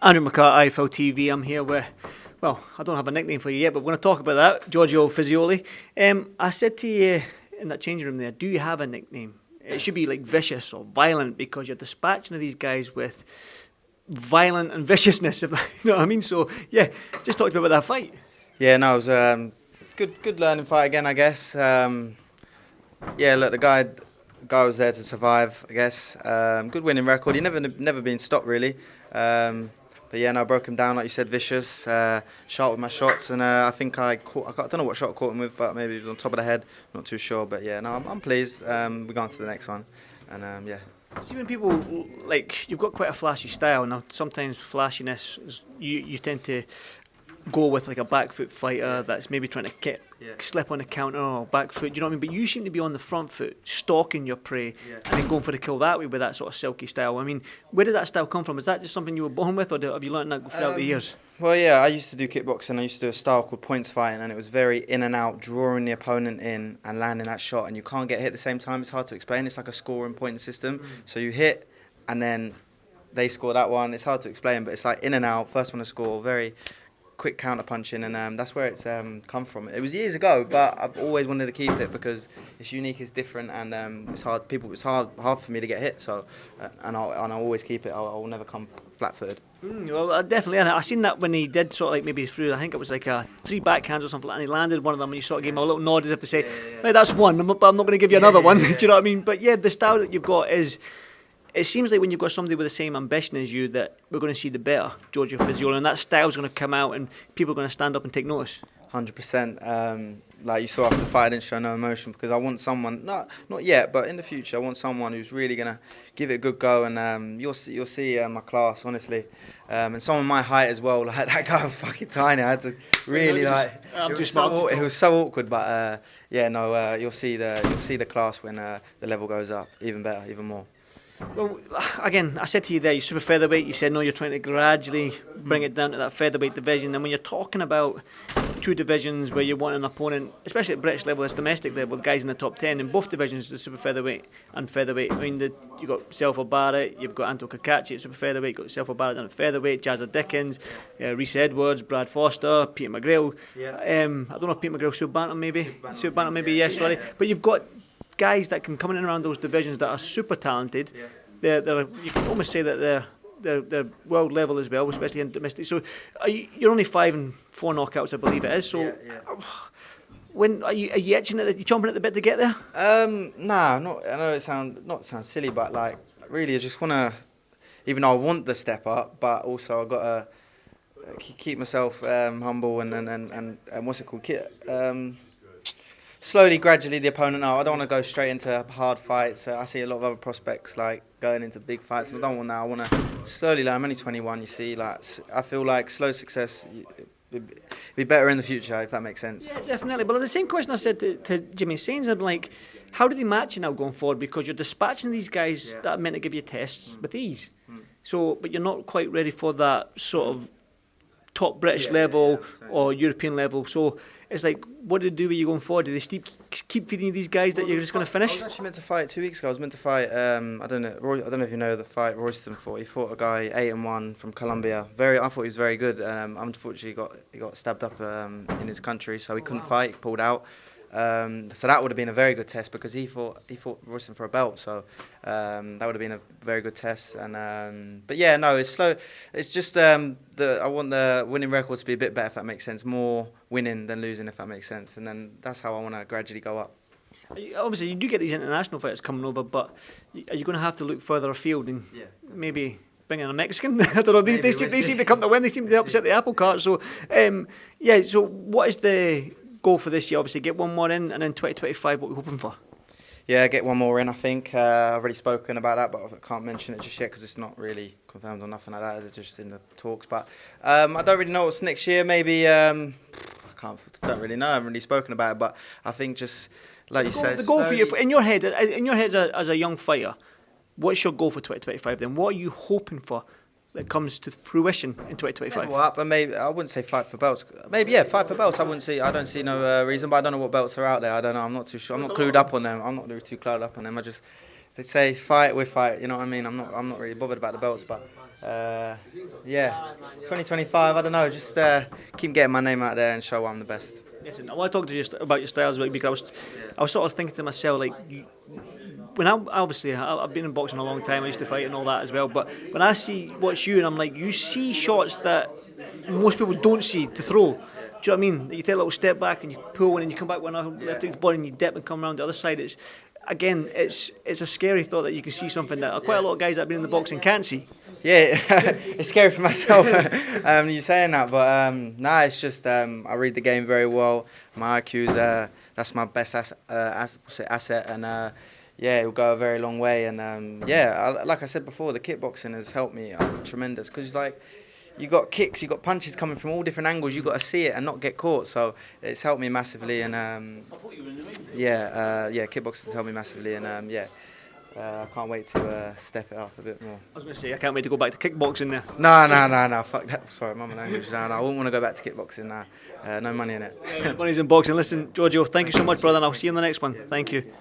Andrew McCart, IFLTV. I'm here with, well, I don't have a nickname for you yet, but we're going to talk about that. Giorgio Visioli. I said to you in that changing room there, do you have a nickname? It should be like vicious or violent, because you're dispatching of these guys with violent and viciousness, if, you know what I mean? So, yeah, just talk to me about that fight. Yeah, no, it was good learning fight again, I guess. Yeah, look, the guy was there to survive, I guess. Good winning record. He never been stopped, really. But yeah, no, I broke him down, like you said, vicious, sharp with my shots, and I think I don't know what shot I caught him with, but maybe it was on top of the head, not too sure. But yeah, no, I'm pleased. We're going to the next one, and yeah. See, when people, like, you've got quite a flashy style. Now, sometimes flashiness, you tend to go with like a back foot fighter that's maybe trying to slip on the counter or back foot, you know what I mean? But you seem to be on the front foot, stalking your prey, and then going for the kill that way with that sort of silky style. I mean, where did that style come from? Is that just something you were born with, or have you learned that throughout the years? Well, yeah, I used to do kickboxing. I used to do a style called points fighting, and it was very in and out, drawing the opponent in and landing that shot, and you can't get hit at the same time. It's hard to explain. It's like a scoring point system. So you hit, and then they score that one. It's hard to explain, but it's like in and out, first one to score, very quick counter punching, and that's where it's come from. It was years ago, but I've always wanted to keep it because it's unique, it's different, and it's hard. It's hard for me to get hit. So, and I'll always keep it. I'll never come flat-footed. Well, definitely. And I seen that when he did sort of like maybe through, I think it was like 3 backhands or something, and he landed one of them, and you sort of gave him a little nod as if to say, "Hey, that's one, but I'm not going to give you another one." Do you know what I mean? But yeah, the style that you've got is. It seems like when you've got somebody with the same ambition as you that we're going to see the better Giorgio Visioli, and that style's going to come out and people are going to stand up and take notice. 100%. Like you saw after the fight, I didn't show no emotion because I want someone, not yet, but in the future, I want someone who's really going to give it a good go, and you'll see my class, honestly. And someone my height as well, like that guy was fucking tiny. I had to really it was so awkward, but yeah, no, you'll see the class when the level goes up, even better, even more. Well, again, I said to you there, you're super featherweight. You said, no, you're trying to gradually bring it down to that featherweight division. And when you're talking about 2 divisions where you want an opponent, especially at British level, it's domestic level, the guys in the top 10 in both divisions, the super featherweight and featherweight. I mean, you've got Selfa Barrett, you've got Anto Kakachi at super featherweight, you've got Selfa Barrett down at featherweight, Jazza Dickens, Rhys Edwards, Brad Foster, Peter McGrail. I don't know if Peter McGrail, Super Bantam maybe, yes, sorry. But you've got guys that can come in and around those divisions that are super talented. They're you can almost say that they're world level as well, especially in domestic. So you're only 5 and 4 knockouts, I believe it is. So when are you itching at you chomping at the bit to get there? Nah, not. I know it sounds silly, but like really, I just wanna. Even though I want the step up, but also I gotta keep myself humble and what's it called? Slowly, gradually, the opponent. No, I don't want to go straight into hard fights. I see a lot of other prospects like going into big fights, and I don't want that. I want to slowly learn. I'm only 21. You see, like I feel like slow success be better in the future, if that makes sense. Yeah, definitely. But the same question I said to Jimmy Sains, I'm like, how do they match you now going forward? Because you're dispatching these guys that are meant to give you tests with ease. So, but you're not quite ready for that sort of top British level or European level. So it's like, what do they do with you going forward? Do they keep feeding you these guys that you're just going to finish? I was actually meant to fight 2 weeks ago. I was meant to fight, I don't know if you know the fight Royston fought. He fought a guy 8-1 from Colombia. I thought he was very good. Unfortunately, he got stabbed up in his country, so he couldn't fight. He pulled out. So that would have been a very good test because he fought Royston for a belt. So that would have been a very good test. And but yeah, no, it's slow. It's just I want the winning record to be a bit better, if that makes sense. More winning than losing, if that makes sense. And then that's how I want to gradually go up. Obviously, you do get these international fighters coming over, but are you going to have to look further afield and maybe bring in a Mexican? I don't know. They seem to come to win. They seem to upset the apple cart. So So what is the goal for this year? Obviously, get one more in, and then 2025, what are we hoping for? Yeah, get one more in, I think. I've already spoken about that, but I can't mention it just yet because it's not really confirmed or nothing like that. It's just in the talks. But I don't really know what's next year. Maybe, don't really know. I haven't really spoken about it, but I think just, like you said... The goal for you, in your head as a young fighter, what's your goal for 2025 then? What are you hoping for that comes to fruition in 2025? Well, but maybe I wouldn't say fight for belts. Maybe fight for belts. I don't see no reason, but I don't know what belts are out there. I don't know. I'm not too sure. I'm not clued up on them. I'm not too clued up on them. they say fight with fight. You know what I mean? I'm not really bothered about the belts, but yeah, 2025. I don't know. Just keep getting my name out there and show why I'm the best. Listen, I want to talk to you about your styles, because I was sort of thinking to myself, like, when I've been in boxing a long time. I used to fight and all that as well. But when I watch you, and I'm like, you see shots that most people don't see to throw. Do you know what I mean? You take a little step back and you pull, and then you come back with another left hook body and you dip and come around the other side. It's a scary thought that you can see something that quite a lot of guys that have been in the boxing can't see. Yeah, it's scary for myself. You saying that, but nah, it's just I read the game very well. My IQ's that's my best asset, and yeah, it'll go a very long way. And yeah, like I said before, the kickboxing has helped me tremendous, because like, you got kicks, you got punches coming from all different angles. You got to see it and not get caught. So it's helped me massively, and yeah, kickboxing has helped me massively, and yeah. I can't wait to step it up a bit more. I was going to say, I can't wait to go back to kickboxing now. No, fuck that. Sorry, mama language. No, I wouldn't want to go back to kickboxing now. No money in it. Money's in boxing. Listen, Giorgio, thank you so much, brother, and I'll see you in the next one. Thank you.